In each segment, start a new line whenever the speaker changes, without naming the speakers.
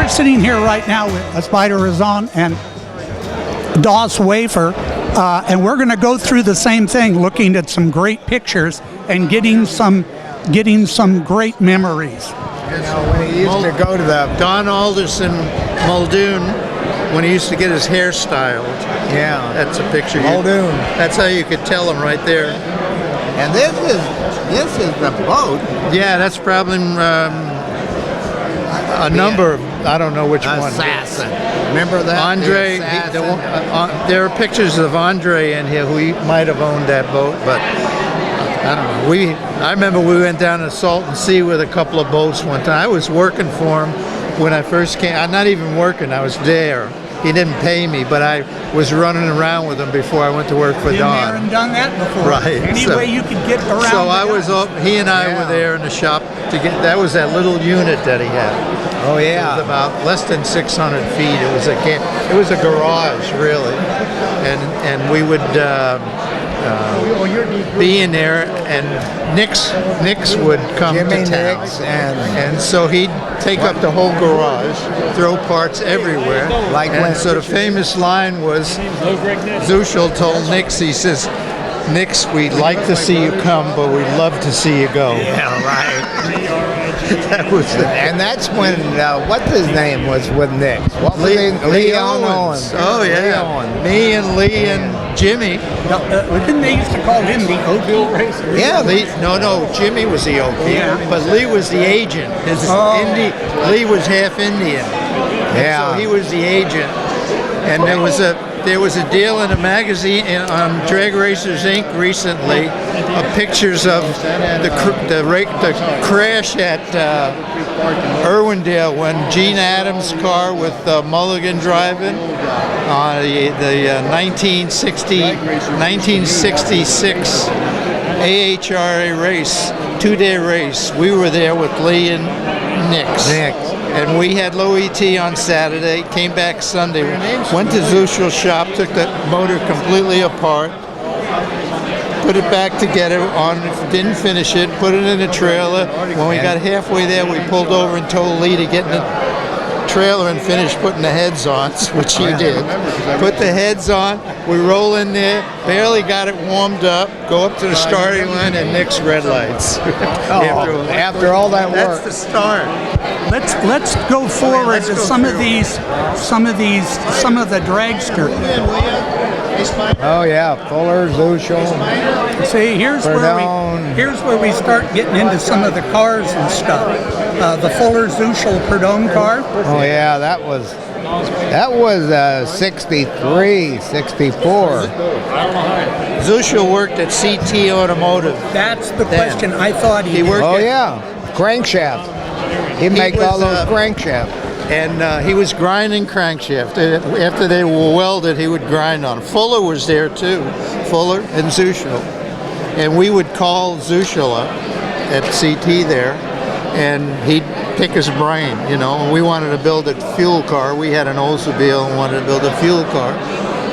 we're sitting here right now with Spider Razan and Doss Wafer, and we're going to go through the same thing, looking at some great pictures and getting some great memories.
You know, when he used to go to the
Don Alderson Muldoon, when he used to get his hair styled.
yeah,
That's a picture.
Muldoon.
That's how you could tell him right there.
And this is the boat.
Yeah, that's probably a number of, I don't know which one.
Assassin. Remember that?
Andre,
The Assassin?
there are pictures of Andre in here who might have owned that boat, but I don't know. I remember we went down to Salton Sea with a couple of boats one time. I was working for him when I first came. I'm not even working, I was there. He didn't pay me, but I was running around with him before I went to work for
Been there
Don.
and done that before.
Right,
Any
so-
way you could get around.
So I
the
was
guys.
up, he and I
Yeah.
were there in the shop to get, that was that little unit that he had.
Oh
It
yeah.
was about less than 600 feet. It was a garage, really, and we would be in there, and Nix would come
Jimmy
to town,
Nix
and so he'd take up the whole garage, throw parts everywhere.
Like when-
and so the famous line was, Zuschel told Nix, he says, "Nix, we'd like to see you come, but we'd love to see you go."
Yeah, right.
That was it.
And that's when what's his name was with Nick. What was
Lee
he? Leon
Owens.
Owens.
Oh yeah.
Leon.
Me and Lee and Jimmy.
No, didn't they used to call him the Okie racer?
Yeah.
No, Jimmy was the OP,
Yeah.
but Lee was the agent. Lee was half Indian.
Yeah.
So he was the agent, and there was a deal in a magazine on Drag Racers Inc. recently of pictures of the crash at Irwindale when Gene Adams' car with Mulligan driving on the 1966 AHRA race, 2-day race. We were there with Lee and Nix. And we had low ET on Saturday, came back Sunday, went to Zuschel's shop, took the motor completely apart, put it back together, didn't finish it, put it in a trailer. When we got halfway there, we pulled over and told Lee to get in the trailer and finish putting the heads on, which he did. Put the heads on, we roll in there, barely got it warmed up, go up to the starting line, and Nick's red lights.
After all that
That's
work.
the start.
Let's go forward
let's
to
go
some of
through.
the dragsters.
Oh yeah, Fuller, Zuschel.
See,
Perdone.
here's where we start getting into some of the cars and stuff. The Fuller Zuschel Perdone car.
Oh yeah, that was 63, 64.
Zuschel worked at CT Automotive.
That's the question I thought he
He
did.
worked
Oh
at,
yeah, crankshaft. He'd make
was,
all those crankshafts.
and he was grinding crankshaft. After they were welded, he would grind on 'em. Fuller was there too, Fuller and Zuschel. And we would call Zuschel up at CT there, and he'd pick his brain, you know. And we wanted to build a fuel car. We had an Oldsmobile and wanted to build a fuel car.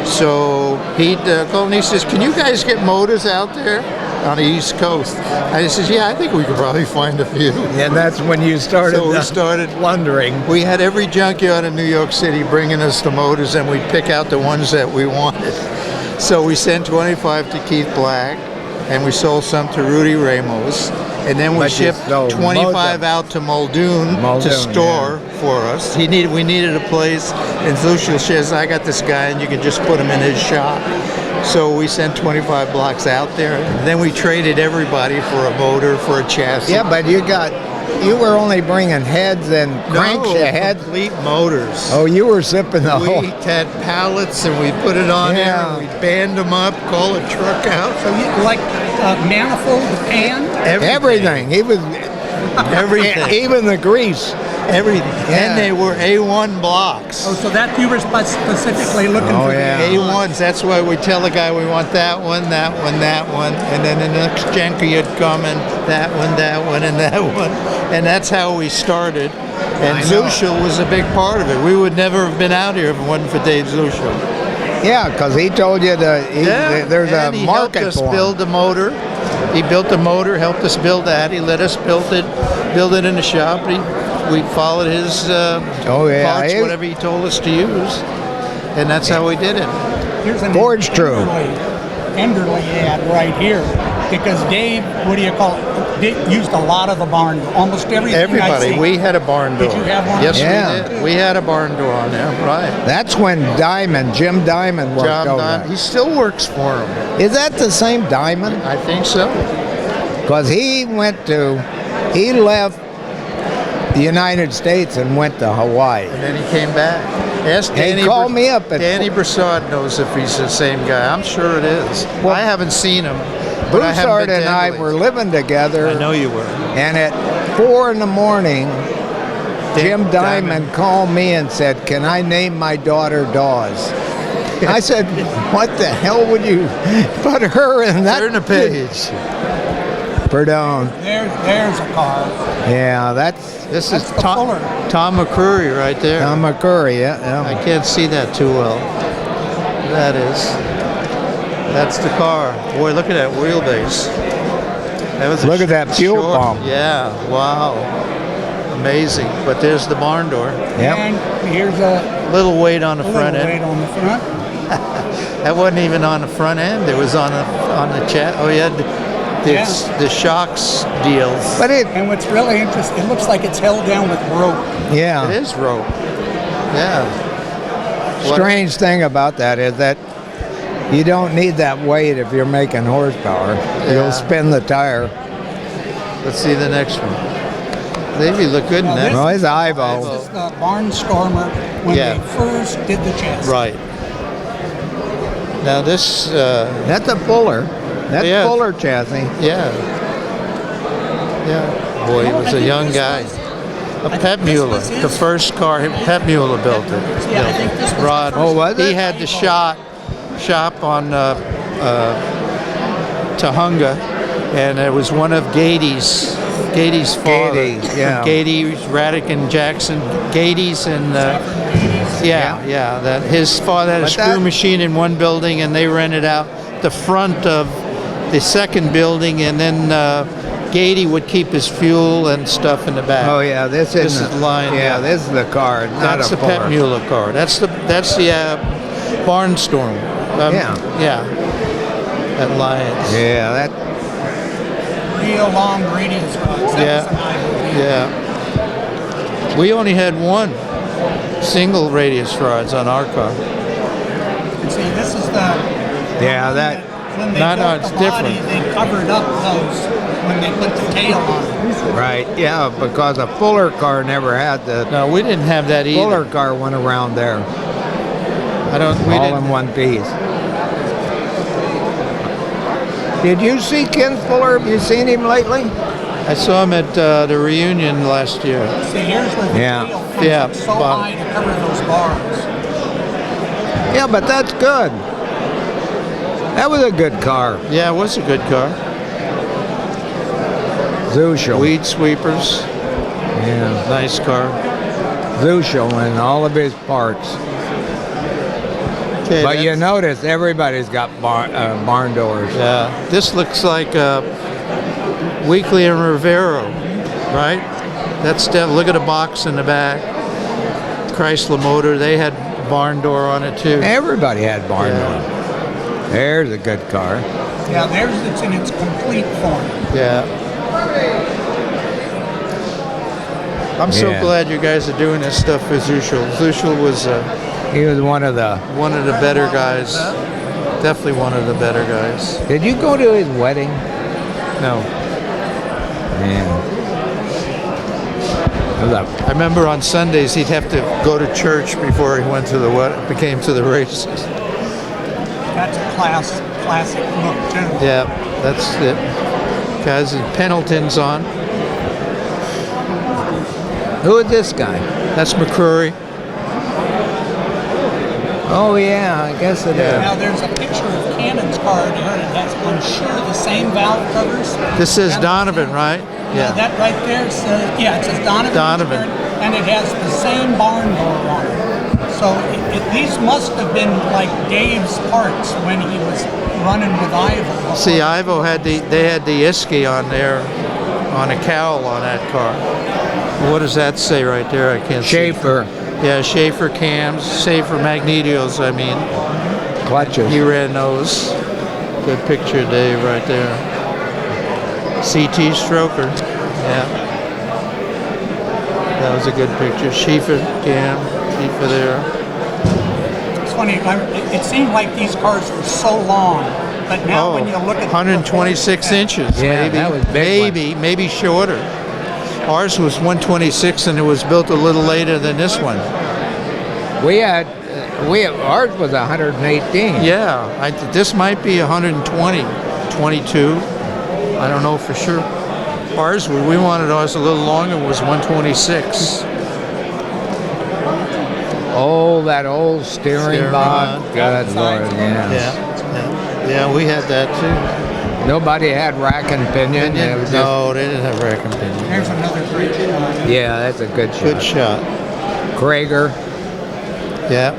So he'd call and he says, "Can you guys get motors out there on the East Coast?" I says, "Yeah, I think we could probably find a few."
And that's when you started,
So we started
wondering.
We had every junkyard in New York City bringing us the motors, and we'd pick out the ones that we wanted. So we sent 25 to Keith Black, and we sold some to Rudy Ramos, and then we
But you
shipped
sold
25 out to Muldoon to
Muldoon,
store for us. We needed a place, and Zuschel says, "I got this guy, and you can just put him in his shop." So we sent 25 blocks out there, and then we traded everybody for a motor, for a chassis.
Yeah, but you were only bringing heads and crankshaft.
complete motors.
Oh, you were sipping the whole.
We had pallets and we put it on there
Yeah.
and we band them up, call a truck out.
So you like manifold pan?
Everything. He was
Everything.
even the grease.
Everything.
Yeah.
And they were A1 blocks.
Oh, so that you were specifically looking
Oh,
for
yeah.
the
A1s. That's why we tell the guy we want that one, that one, that one. And then the next junkie would come and that one, and that one. And that's how we started. And
I know.
Zuschel was a big part of it. We would never have been out here if it wasn't for Dave Zuschel.
Yeah, because he told you there's a
and he
market
helped us
for 'em.
build the motor. He built the motor, helped us build that. He let us build it in the shop. we followed his
Oh, yeah.
parts,
It-
whatever he told us to use, and that's how we did it.
Here's an
Forge true.
Enderley ad right here, because Dave, what do you call it? Dave used a lot of the barn, almost everything I
Everybody,
see.
we had a barn door.
Did you have one?
Yes,
Yeah.
we did. We had a barn door on there, right?
That's when Jim Diamond worked
John
over
Don,
there.
he still works for him.
Is that the same Diamond?
I think so.
Because he left the United States and went to Hawaii.
And then he came back. Ask
He
Danny.
called me up at
Danny Broussard knows if he's the same guy. I'm sure it is.
Well,
I haven't seen him. But I haven't
Broussard
been
and
to
I
Italy.
were living together.
I know you were.
And at 4 in the morning, Jim
Diamond.
Diamond called me and said, "Can I name my daughter Dawes?" I said, "What the hell would you put her in that?"
Turn the page.
Pardon.
There's a car.
Yeah, that's
This
That's
is
the Fuller.
Tom McCurry right there.
Tom McCurry. Yeah,
I
yeah.
can't see that too well. That is. That's the car. Boy, look at that wheelbase. That was a
Look at that fuel
short-
pump.
Yeah, wow. Amazing. But there's the barn door.
Yep.
And here's a
Little weight on the
little
front end.
weight on the front.
That wasn't even on the front end. It was on the chat. Oh, yeah. The shocks deals.
But
And what's really interesting, it looks like it's held down with rope.
yeah.
It is rope. Yeah. What-
Strange thing about that is that you don't need that weight if you're making horsepower.
Yeah.
You'll spin the tire.
Let's see the next one. They look good in
Now,
that.
this
No, it's
This
Ivo.
is the Barnstormer when
Yeah.
they first did the chassis.
Right. Now this,
That's a Fuller. That's
Yeah.
Fuller chassis.
yeah. Yeah. Boy, he
No,
was
I
a
think
young
this
guy.
was-
A
think
Pep
this
Mueller.
was
The
his.
first car, Pep Mueller built it.
Yeah, I think this was the
Rod.
first
Oh, was
He
it?
had the shop on Tahunga, and it was one of Gady's father.
Gady, yeah.
Gady, Raddick and Jackson. Gady's and yeah. That his father had a
But
screw
that-
machine in one building, and they rented out the front of the second building, and then Gady would keep his fuel and stuff in the back.
Oh yeah, this
This
isn't.
is line,
Yeah,
yeah.
this is the car, not
That's
a
the Pep
Fuller.
Mueller car. That's the Barnstorm.
Yeah.
Yeah. At Lions.
Yeah, that.
Real long radius rods. That
Yeah.
was an Ivo.
Yeah. We only had one single radius rods on our car.
See, this is the.
Yeah, that.
When they
No,
built
it's
the body,
different.
they covered up those when they put the tail on it.
Right. Yeah, because a Fuller car never had the.
No, we didn't have that either.
Fuller car went around there,
We
all
didn't.
in one piece. Did you see Ken Fuller? Have you seen him lately?
I saw him at the reunion last year.
See, here's where the
Yeah.
tail comes
Yeah,
up so
bottom.
high to cover those bars.
Yeah, but that's good. That was a good car.
Yeah, it was a good car.
Zuschel.
Weed sweepers.
Yeah.
Nice car.
Zuschel and all of his parts.
Okay,
But you
that's-
notice everybody's got barn doors.
Yeah, this looks like Weekly and Rivero, right? Look at the box in the back. Chrysler motor, they had barn door on it too.
Everybody had barn
Yeah.
doors. There's a good car.
Yeah, there's it's in its complete form.
Yeah. I'm so
Yeah.
glad you guys are doing this stuff with Zuschel. Zuschel was
He was one of the.
one of the better guys. Definitely one of the better guys.
Did you go to his wedding?
No.
Yeah. It was a-
I remember on Sundays he'd have to go to church before he went to became to the races.
That's a classic look too.
Yeah, that's it. Guys, Pendleton's on.
Who is this guy?
That's McCrory.
Oh yeah, I guess it is.
Now there's a picture of Cannon's car there. It has, I'm sure, the same valve covers.
This says
And-
Donovan, right?
Yeah, that right there says, yeah, it says Donovan.
Donovan.
And it has the same barn door on it. So these must have been like Dave's parts when he was running with Ivo.
See, Ivo had they had the Isky on there. on a cowl on that car. What does that say right there? I can't see.
Schaefer
Yeah, Schaefer cams, Schaefer Magnetios, I mean.
clutches.
He ran those. Good picture, Dave, right there. CT Stroker. Yeah. That was a good picture. Schaefer cam, Schaefer there.
It's funny. It seemed like these cars were so long, but now when you look at
126 inches,
Yeah,
maybe,
that was big
maybe shorter. Ours was 126, and it was built a little later than this one.
Ours was 118.
Yeah, this might be 120, 22. I don't know for sure. Ours, we wanted ours a little longer, was 126.
Oh, that old steering box.
rod.
Good Lord, yes.
Yeah, we had that too.
Nobody had rack and pinion. It was
No, they didn't have rack and pinion.
There's another great shot.
just- yeah, that's a good shot.
Good shot.
Krager.
Yeah.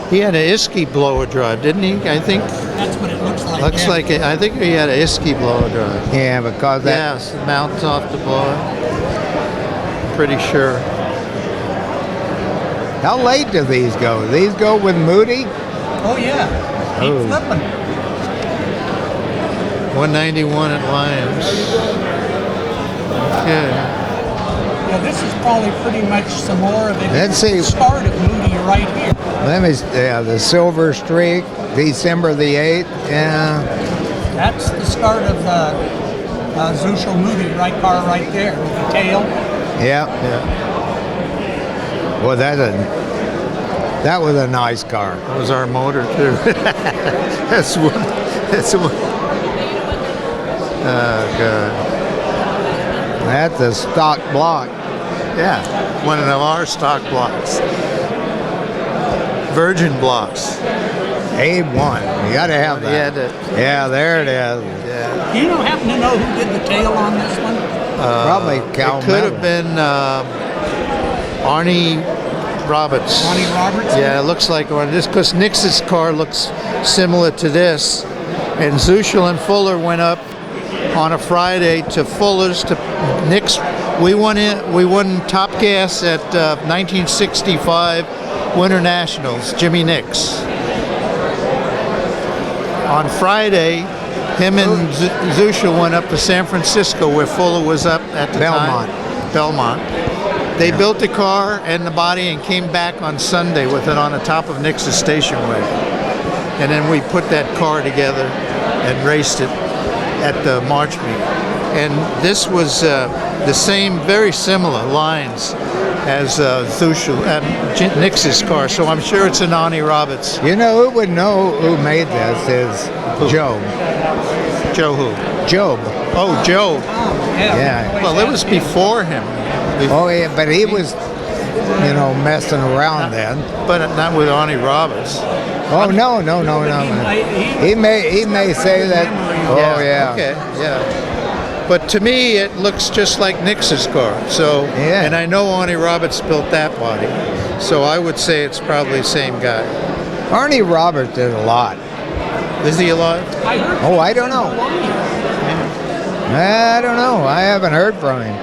He had an Isky blower drive, didn't he? I think.
That's what it looks like.
Looks
yeah.
like it. I think he had an Isky blower drive.
Yeah, because that.
Yes, it mounts off the blower. Pretty sure.
How late do these go? These go with Moody?
Oh yeah. Keep
Oh.
flipping.
191 at Lions. Okay.
Yeah, this is probably pretty much some more of it.
Let's see.
The start of Moody right here.
The Silver Streak, December the 8th. Yeah.
That's the start of the Zushel Moody right car right there with the tail.
Yeah.
Yeah.
Well, that was a nice car.
That was our motor too. That's one. That's one. Oh God.
That's a stock block.
Yeah, one of our stock blocks. Virgin blocks.
A1. You got to have that.
Yeah, that.
Yeah, there it is.
Yeah.
Do you happen to know who did the tail on this one?
Probably Cal
It could have
Miller.
been Arnie Roberts.
Ronnie Roberts?
Yeah, it looks like one. This because Nix's car looks similar to this, and Zushel and Fuller went up on a Friday to Fuller's to Nix. We won top gas at 1965 Winter Nationals. Jimmy Nix. On Friday, him and Zushel went up to San Francisco, where Fuller was up at the
Belmont.
time. Belmont. They built the car and the body and came back on Sunday with it on the top of Nix's station wagon. And then we put that car together and raced it at the March meet. And this was the same, very similar lines as Zushel and Nix's car. So I'm sure it's an Arnie Roberts.
You know who would know who made this is Job.
Joe who?
Job.
Oh, Joe.
Yeah.
Well, it was before him.
Oh yeah, but he was, messing around then.
But not with Arnie Roberts.
Oh no. He may say that. Oh yeah.
Okay, yeah. But to me, it looks just like Nix's car. So,
Yeah.
and I know Arnie Roberts built that body. So I would say it's probably the same guy.
Arnie Roberts did a lot.
Is he alive?
I heard
Oh, I don't know. I don't know. I haven't heard from him.